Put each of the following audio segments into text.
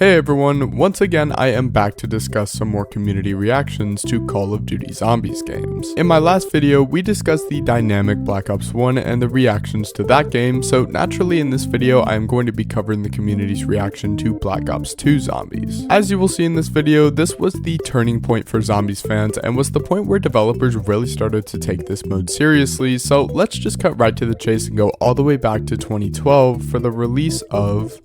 Hey everyone, once again I am back to discuss some more community reactions to Call of Duty Zombies games. In my last video, we discussed the dynamic Black Ops 1 and the reactions to that game, so naturally in this video I am going to be covering the community's reaction to Black Ops 2 Zombies. As you will see in this video, this was the turning point for Zombies fans and was the point where developers really started to take this mode seriously, so let's just cut right to the chase and go all the way back to 2012 for the release of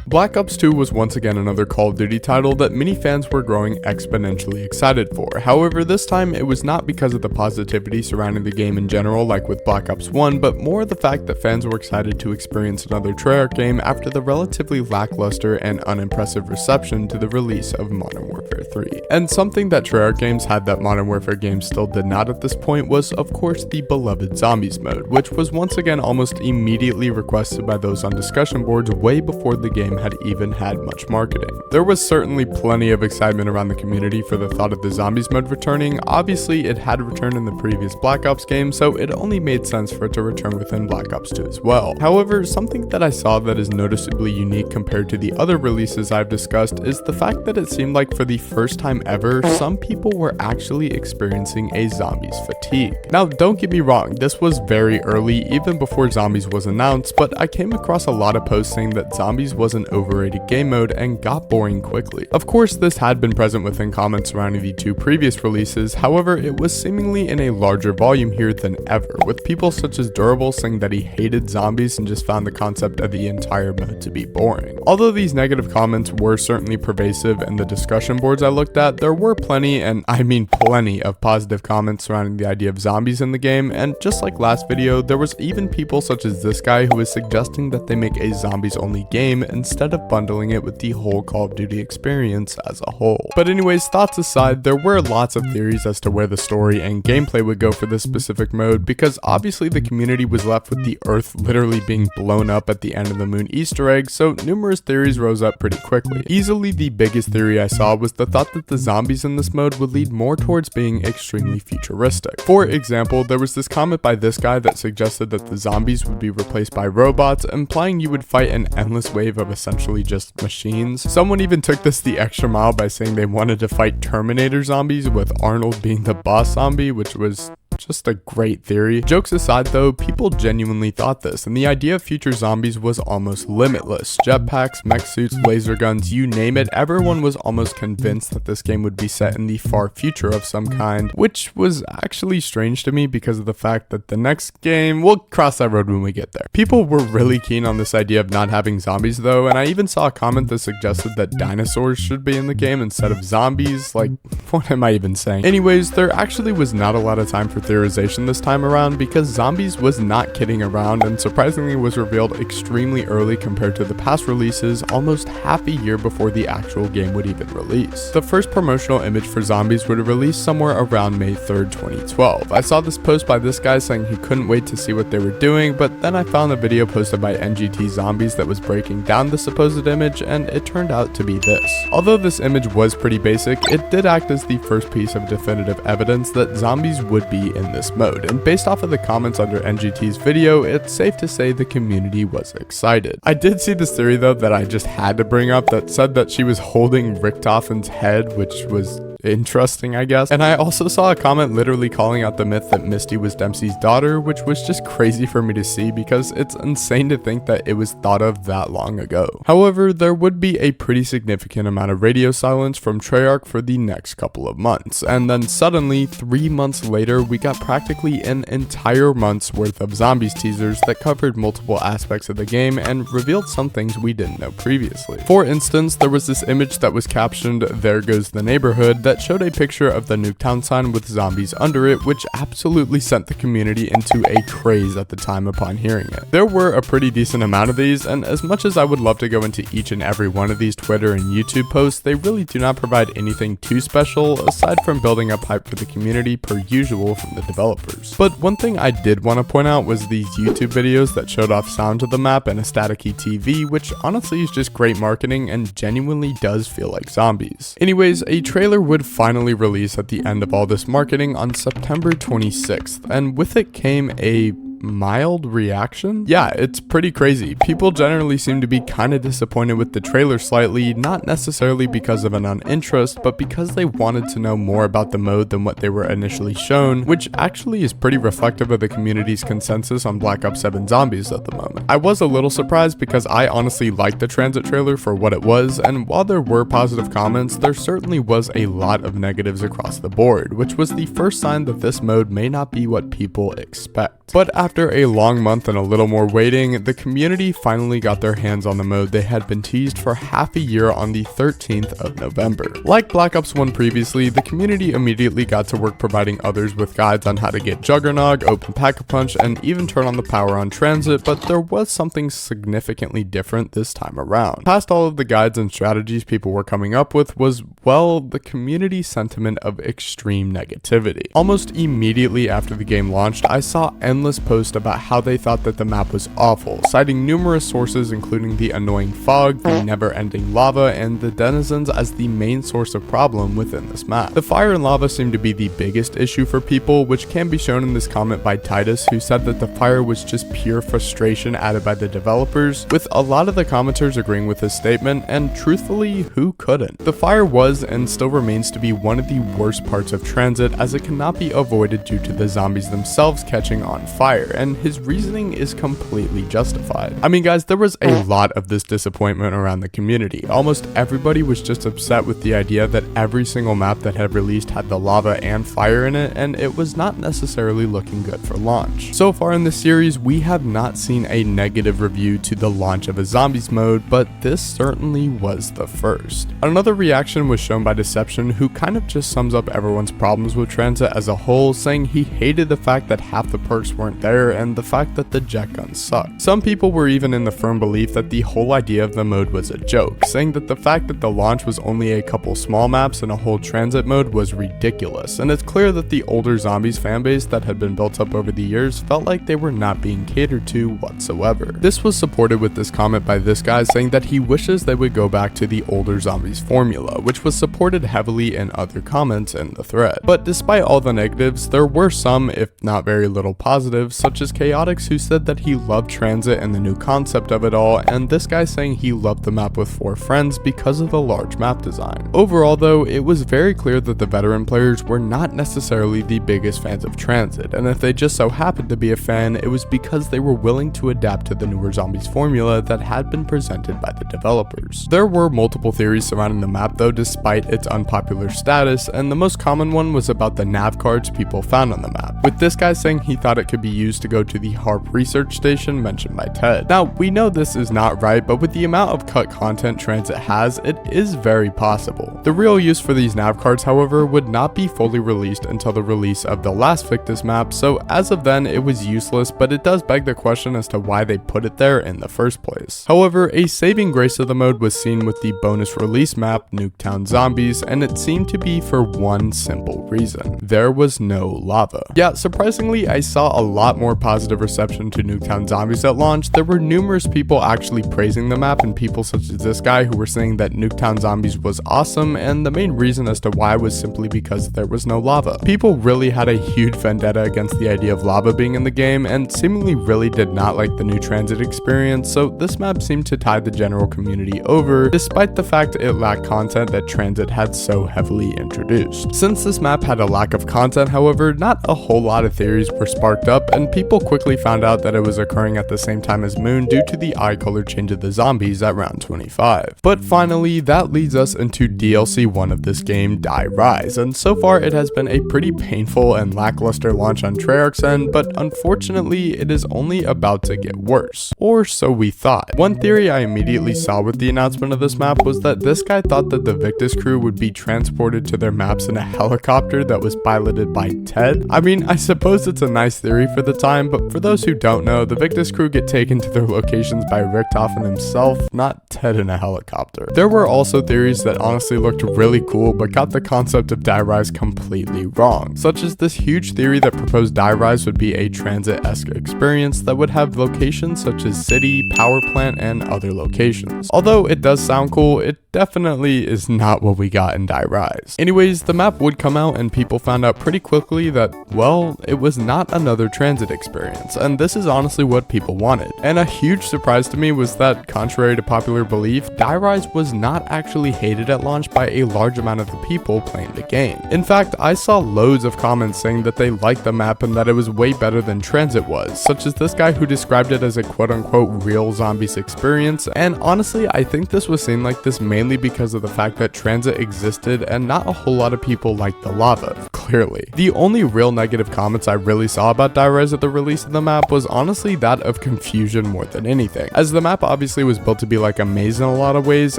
Black Ops 2 was once again another Call of Duty title that many fans were growing exponentially excited for. However, this time it was not because of the positivity surrounding the game in general like with Black Ops 1, but more the fact that fans were excited to experience another Treyarch game after the relatively lackluster and unimpressive reception to the release of Modern Warfare 3. And something that Treyarch games had that Modern Warfare games still did not at this point was of course the beloved Zombies mode, which was once again almost immediately requested by those on discussion boards way before the game had even had much marketing. There was certainly plenty of excitement around the community for the thought of the Zombies mode returning. Obviously it had returned in the previous Black Ops game, so it only made sense for it to return within Black Ops 2 as well. However, something that I saw that is noticeably unique compared to the other releases I've discussed is the fact that it seemed like for the first time ever, some people were actually experiencing a Zombies fatigue. Now don't get me wrong, this was very early, even before Zombies was announced, but I came across a lot of posts saying that Zombies was an overrated game mode and got boring quickly. Of course, this had been present within comments surrounding the two previous releases, however, it was seemingly in a larger volume here than ever, with people such as Durable saying that he hated Zombies and just found the concept of the entire mode to be boring. Although these negative comments were certainly pervasive in the discussion boards I looked at, there were plenty, and I mean plenty, of positive comments surrounding the idea of zombies in the game, and just like last video, there was even people such as this guy who was suggesting that they make a zombies only game instead of bundling it with the whole Call of Duty experience as a whole. But anyways, thoughts aside, there were lots of theories as to where the story and gameplay would go for this specific mode, because obviously the community was left with the Earth literally being blown up at the end of the moon Easter egg, so numerous theories rose up pretty quickly. Easily the biggest theory I saw was the thought that the zombies in this mode would lead more towards being extremely futuristic. For example, there was this comment by this guy that suggested that the zombies would be replaced by robots, implying you would fight an endless wave of essentially just machines. Someone even took this the extra mile by saying they wanted to fight Terminator zombies, with Arnold being the boss zombie, which was just a great theory. Jokes aside though, people genuinely thought this, and the idea of future zombies was almost limitless. Jetpacks, mech suits, laser guns, you name it, everyone was almost convinced that this game would be set in the far future of some kind, which was actually strange to me because of the fact that the next game, we'll cross that road when we get there. People were really keen on this idea of not having zombies though, and I even saw a comment that suggested that dinosaurs should be in the game instead of zombies. Like, what am I even saying? Anyways, there actually was not a lot of time for theorization this time around because Zombies was not kidding around and surprisingly was revealed extremely early compared to the past releases, almost half a year before the actual game would even release. The first promotional image for Zombies would release somewhere around May 3rd, 2012. I saw this post by this guy saying he couldn't wait to see what they were doing, but then I found a video posted by NGT Zombies that was breaking down the supposed image, and it turned out to be this. Although this image was pretty basic, it did act as the first piece of definitive evidence that Zombies would be in this mode, and based off of the comments under NGT's video, it's safe to say the community was excited. I did see this theory though that I just had to bring up that said that she was holding Richtofen's head, which was interesting, I guess. And I also saw a comment literally calling out the myth that Misty was Dempsey's daughter, which was just crazy for me to see because it's insane to think that it was thought of that long ago. However, there would be a pretty significant amount of radio silence from Treyarch for the next couple of months, and then suddenly 3 months later we got practically an entire month's worth of Zombies teasers that covered multiple aspects of the game and revealed some things we didn't know previously. For instance, there was this image that was captioned "There goes the neighborhood" that showed a picture of the Nuketown sign with zombies under it, which absolutely sent the community into a craze at the time upon hearing it. There were a pretty decent amount of these, and as much as I would love to go into each and every one of these Twitter and YouTube posts, they really do not provide anything too special aside from building up hype for the community per usual from the developers. But one thing I did want to point out was these YouTube videos that showed off sound to the map and a staticky TV, which honestly is just great marketing and genuinely does feel like zombies. Anyways, a trailer would finally release at the end of all this marketing on September 26th, and with it came a mild reaction? Yeah, it's pretty crazy. People generally seem to be kinda disappointed with the trailer slightly, not necessarily because of an uninterest, but because they wanted to know more about the mode than what they were initially shown, which actually is pretty reflective of the community's consensus on Black Ops 7 Zombies at the moment. I was a little surprised because I honestly liked the Tranzit trailer for what it was, and while there were positive comments, there certainly was a lot of negatives across the board, which was the first sign that this mode may not be what people expect. But after a long month and a little more waiting, the community finally got their hands on the mode they had been teased for half a year on the 13th of November. Like Black Ops 1 previously, the community immediately got to work providing others with guides on how to get Juggernog, open Pack-a-Punch, and even turn on the power on Tranzit, but there was something significantly different this time around. Past all of the guides and strategies people were coming up with was, well, the community sentiment of extreme negativity. Almost immediately after the game launched, I saw endless posts about how they thought that the map was awful, citing numerous sources including the annoying fog, the never-ending lava, and the denizens as the main source of problem within this map. The fire and lava seemed to be the biggest issue for people, which can be shown in this comment by Titus, who said that the fire was just pure frustration added by the developers, with a lot of the commenters agreeing with his statement, and truthfully, who couldn't? The fire was and still remains to be one of the worst parts of Tranzit, as it cannot be avoided due to the zombies themselves catching on fire, and his reasoning is completely justified. I mean guys, there was a lot of this disappointment around the community. Almost everybody was just upset with the idea that every single map that had released had the lava and fire in it, and it was not necessarily looking good for launch. So far in the series, we have not seen a negative review to the launch of a zombies mode, but this certainly was the first. Another reaction was shown by Deception, who kind of just sums up everyone's problems with Tranzit as a whole, saying he hated the fact that half the perks weren't there and the fact that the jet gun sucked. Some people were even in the firm belief that the whole idea of the mode was a joke, saying that the fact that the launch was only a couple small maps and a whole Tranzit mode was ridiculous, and it's clear that the older zombies fanbase that had been built up over the years felt like they were not being catered to whatsoever. This was supported with this comment by this guy saying that he wishes they would go back to the older zombies formula, which was supported heavily in other comments in the thread. But despite all the negatives, there were some, if not very little positives, such as Chaotix, who said that he loved Tranzit and the new concept of it all, and this guy saying he loved the map with 4 friends because of the large map design. Overall though, it was very clear that the veteran players were not necessarily the biggest fans of Tranzit, and if they just so happened to be a fan, it was because they were willing to adapt to the newer zombies formula that had been presented by the developers. There were multiple theories surrounding the map though, despite its unpopular status, and the most common one was about the nav cards people found on the map, with this guy saying he thought it could be used to go to the HARP research station mentioned by Ted. Now, we know this is not right, but with the amount of cut content Tranzit has, it is very possible. The real use for these nav cards, however, would not be fully released until the release of the last Victus map, so as of then it was useless, but it does beg the question as to why they put it there in the first place. However, a saving grace of the mode was seen with the bonus release map, Nuketown Zombies, and it seemed to be for one simple reason: there was no lava. Yeah, surprisingly, I saw a lot more positive reception to Nuketown Zombies at launch. There were numerous people actually praising the map, and people such as this guy who were saying that Nuketown Zombies was awesome, and the main reason as to why was simply because there was no lava. People really had a huge vendetta against the idea of lava being in the game, and seemingly really did not like the new Tranzit experience, so this map seemed to tide the general community over, despite the fact it lacked content that Tranzit had so heavily introduced. Since this map had a lack of content, however, not a whole lot of theories were sparked up, and people quickly found out that it was occurring at the same time as Moon due to the eye color change of the zombies at round 25. But finally, that leads us into DLC 1 of this game, Die Rise, and so far it has been a pretty painful and lackluster launch on Treyarch's end, but unfortunately it is only about to get worse. Or so we thought. One theory I immediately saw with the announcement of this map was that this guy thought that the Victus crew would be transported to their maps in a helicopter that was piloted by Ted. I mean, I suppose it's a nice theory for the time, but for those who don't know, the Victus crew get taken to their locations by Richtofen himself, not dead in a helicopter. There were also theories that honestly looked really cool but got the concept of Die Rise completely wrong, such as this huge theory that proposed Die Rise would be a Tranzit-esque experience that would have locations such as city, power plant, and other locations. Although it does sound cool, it definitely is not what we got in Die Rise. Anyways, the map would come out and people found out pretty quickly that, well, it was not another Transit experience, and this is honestly what people wanted. And a huge surprise to me was that, contrary to popular belief, Die Rise was not actually hated at launch by a large amount of the people playing the game. In fact, I saw loads of comments saying that they liked the map and that it was way better than Transit was, such as this guy who described it as a quote-unquote real zombies experience, and honestly, I think this was seen like this mainly because of the fact that Transit existed and not a whole lot of people liked the lava, clearly. The only real negative comments I really saw about Die Rise at the release of the map was honestly that of confusion more than anything, as the map obviously was built to be like a maze in a lot of ways,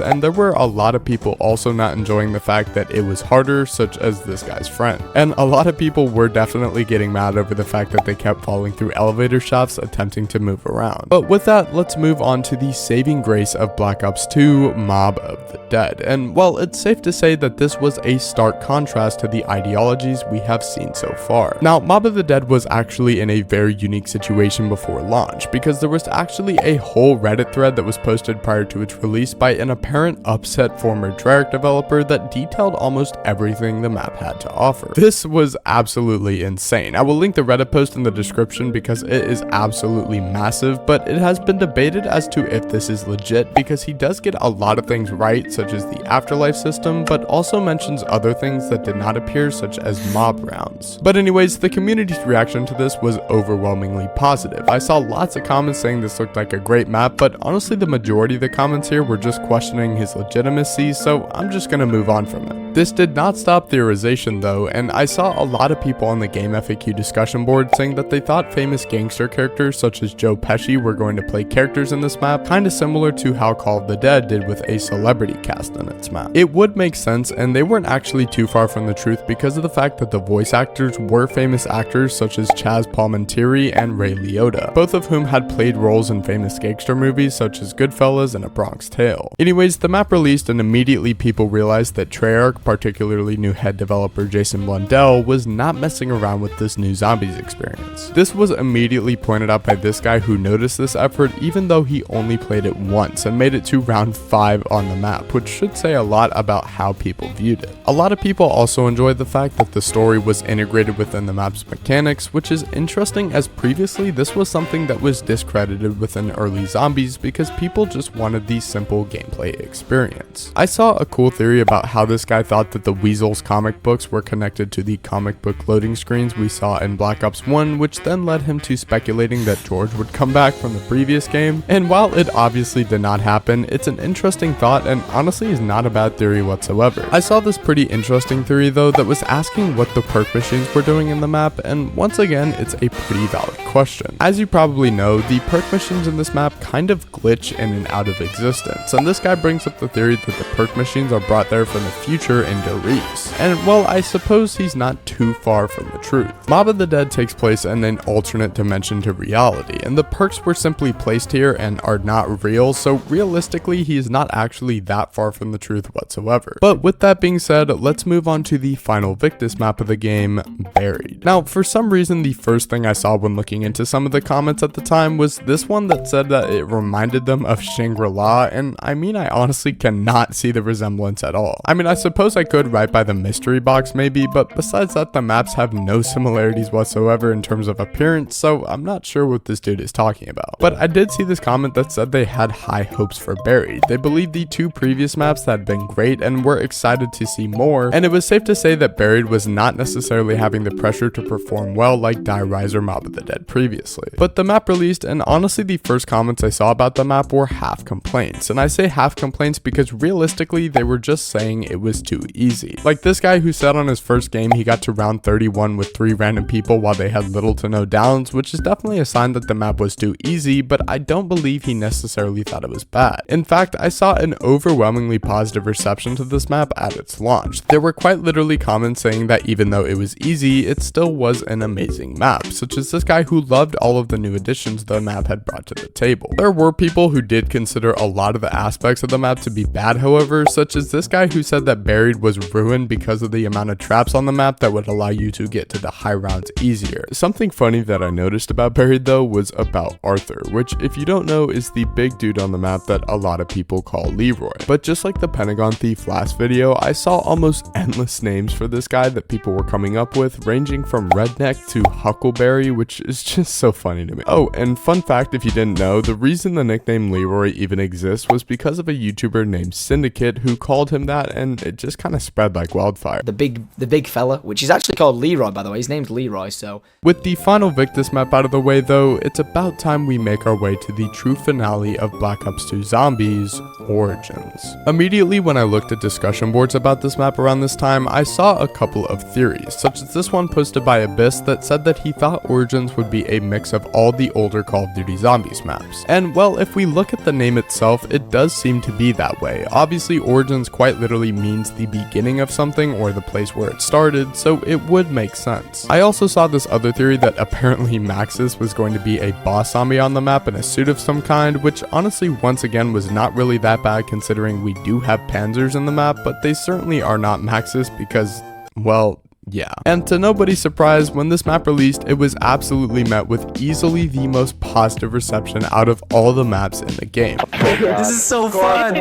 and there were a lot of people also not enjoying the fact that it was harder, such as this guy's friend. And a lot of people were definitely getting mad over the fact that they kept falling through elevator shafts attempting to move around. But with that, let's move on to the saving grace of Black Ops 2, Mob of the Dead. And well, it's safe to say that this was a stark contrast to the ideologies we have seen so far. Now, Mob of the Dead was actually in a very unique situation before launch, because there was actually a whole Reddit thread that was posted prior to its release by an apparent upset former Treyarch developer that detailed almost everything the map had to offer. This was absolutely insane. I will link the Reddit post in the description because it is absolutely massive, but it has been debated as to if this is legit, because he does get a lot of things right, such as the Afterlife system, but also mentions other things that did not appear, such as mob rounds. But anyways, the community's reaction to this was overwhelmingly positive. I saw lots of comments saying this looked like a great map, but honestly the majority of the comments here were just questioning his legitimacy, so I'm just gonna move on from it. This did not stop theorization though, and I saw a lot of people on the Game FAQ discussion board saying that they thought famous gangster characters such as Joe Pesci were going to play characters in this map, kinda similar to how Call of the Dead did with a celebrity cast in its map. It would make sense, and they weren't actually too far from the truth because of the fact that the voice actors were famous actors such as Chaz Palminteri and Ray Liotta, both of whom had played roles in famous gangster movies such as Goodfellas and A Bronx Tale. Anyways, the map released and immediately people realized that Treyarch, particularly new head developer Jason Blundell, was not messing around with this new zombies experience. This was immediately pointed out by this guy who noticed this effort even though he only played it once and made it to round 5 on the map, which should say a lot about how people viewed it. A lot of people also enjoyed the fact that the story was integrated within the map's mechanics, which is interesting as previously this was something that was discredited within early zombies because people just wanted the simple gameplay experience. I saw a cool theory about how this guy thought that the Weasel's comic books were connected to the comic book loading screens we saw in Black Ops 1, which then led him to speculating that George would come back from the previous game, and while it obviously did not happen, it's an interesting thought and honestly is not a bad theory whatsoever. I saw this pretty interesting theory though that was asking what the perk machines were doing in the map, and once again it's a pretty valid question. As you probably know, the perk machines in this map kind of glitch in and out of existence, and this guy brings up the theory that the perk machines are brought there from the future in Doris. And well, I suppose he's not too far from the truth. Mob of the Dead takes place in an alternate dimension to reality, and the perks were simply placed here and are not real, so realistically he is not actually that far from the truth whatsoever. But with that being said, let's move on to the final Victus map of the game, Buried. Now, for some reason, the first thing I saw when looking into some of the comments at the time was this one that said that it reminded them of Shangri-La, and I mean, I honestly cannot see the resemblance at all. I mean, I suppose I could right by the mystery box maybe, but besides that, the maps have no similarities whatsoever in terms of appearance, so I'm not sure what this dude is talking about. But I did see this comment that said they had high hopes for Buried. They believed the 2 previous maps had been great and were excited to see more, and it was safe to say that Buried was not necessarily having the pressure to perform well like Die Rise or Mob of the Dead previously. But the map released, and honestly the first comments I saw about the map were half complaints, and I say half complaints because realistically they were just saying it was too easy. Like this guy who said on his first game he got to round 31 with 3 random people while they had little to no downs, which is definitely a sign that the map was too easy, but I don't believe he necessarily thought it was bad. In fact, I saw an overwhelmingly positive reception to this map at its launch. There were quite literally comments saying that even though it was easy, it still was an amazing map, such as this guy who loved all of the new additions the map had brought to the table. There were people who did consider a a lot of the aspects of the map to be bad, however, such as this guy who said that Buried was ruined because of the amount of traps on the map that would allow you to get to the high rounds easier. Something funny that I noticed about Buried though was about Arthur, which if you don't know is the big dude on the map that a lot of people call Leroy. But just like the Pentagon Thief last video, I saw almost endless names for this guy that people were coming up with, ranging from Redneck to Huckleberry, which is just so funny to me. Oh, and fun fact if you didn't know, the reason the nickname Leroy even exists was because of a YouTuber named Syndicate who called him that, and it just kind of spread like wildfire. The big fella, which is actually called Leroy, by the way. His name's Leroy, so. With the final Victus map out of the way though, it's about time we make our way to the true finale of Black Ops 2 Zombies Origins. Immediately when I looked at discussion boards about this map around this time, I saw a couple of theories, such as this one posted by Abyss that said that he thought Origins would be a mix of all the older Call of Duty Zombies maps. And well, if we look at the name itself, it does seem to be that way. Obviously Origins quite literally means the beginning of something or the place where it started, so it would make sense. I also saw this other theory that apparently Maxis was going to be a boss zombie on the map in a suit of some kind, which honestly once again was not really that bad considering we do have Panzers in the map, but they certainly are not Maxis because, well, yeah. And to nobody's surprise, when this map released, it was absolutely met with easily the most positive reception out of all the maps in the game. This is so fun!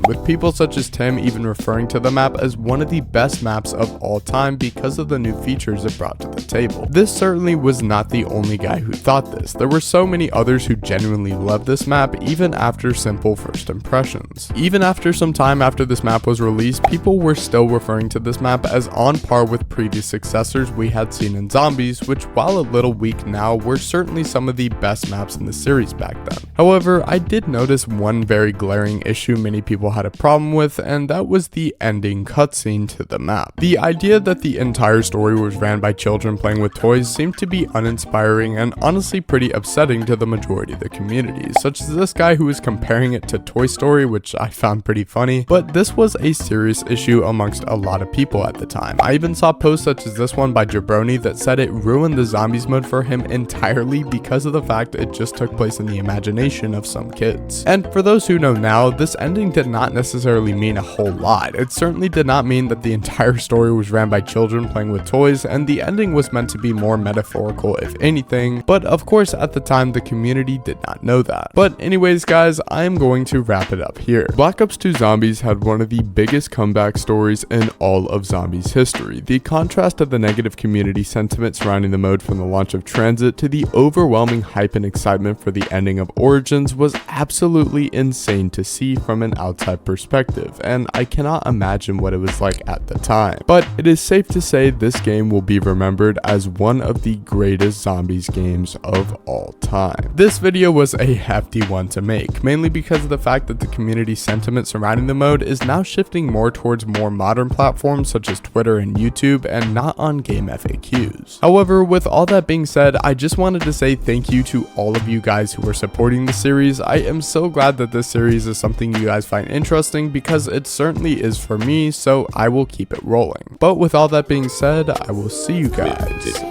With people such as Tim even referring to the map as one of the best maps of all time because of the new features it brought to the table. This certainly was not the only guy who thought this. There were so many others who genuinely loved this map even after simple first impressions. Even after some time after this map was released, people were still referring to this map as on par with previous successors we had seen in Zombies, which while a little weak now, were certainly some of the best maps in the series back then. However, I did notice one very glaring issue many people had a problem with, and that was the ending cutscene to the map. The idea that the entire story was ran by children playing with toys seemed to be uninspiring and honestly pretty upsetting to the majority of the community, such as this guy who was comparing it to Toy Story, which I found pretty funny, but this was a serious issue amongst a lot of people at the time. I even saw posts such as this one by Jabroni that said it ruined the zombies mode for him entirely because of the fact it just took place in the imagination of some kids. And for those who know now, this ending did not necessarily mean a whole lot. It certainly did not mean that the entire story was ran by children playing with toys, and the ending was meant to be more metaphorical if anything, but of course at the time the community did not know that. But anyways guys, I am going to wrap it up here. Black Ops 2 Zombies had one of the biggest comeback stories in all of Zombies history. The contrast of the negative community sentiment surrounding the mode from the launch of Tranzit to the overwhelming hype and excitement for the ending of Origins was absolutely insane to see from an outside perspective, and I cannot imagine what it was like at the time. But it is safe to say this game will be remembered as one of the greatest Zombies games of all time. This video was a hefty one to make, mainly because of the fact that the community sentiment surrounding the mode is now shifting more towards more modern platforms such as Twitter and YouTube, and not on game FAQs. However, with all that being said, I just wanted to say thank you to all of you guys who are supporting the series. I am so glad that this series is something you guys find interesting because it certainly is for me, so I will keep it rolling. But with all that being said, I will see you guys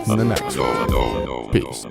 in the next one. Peace.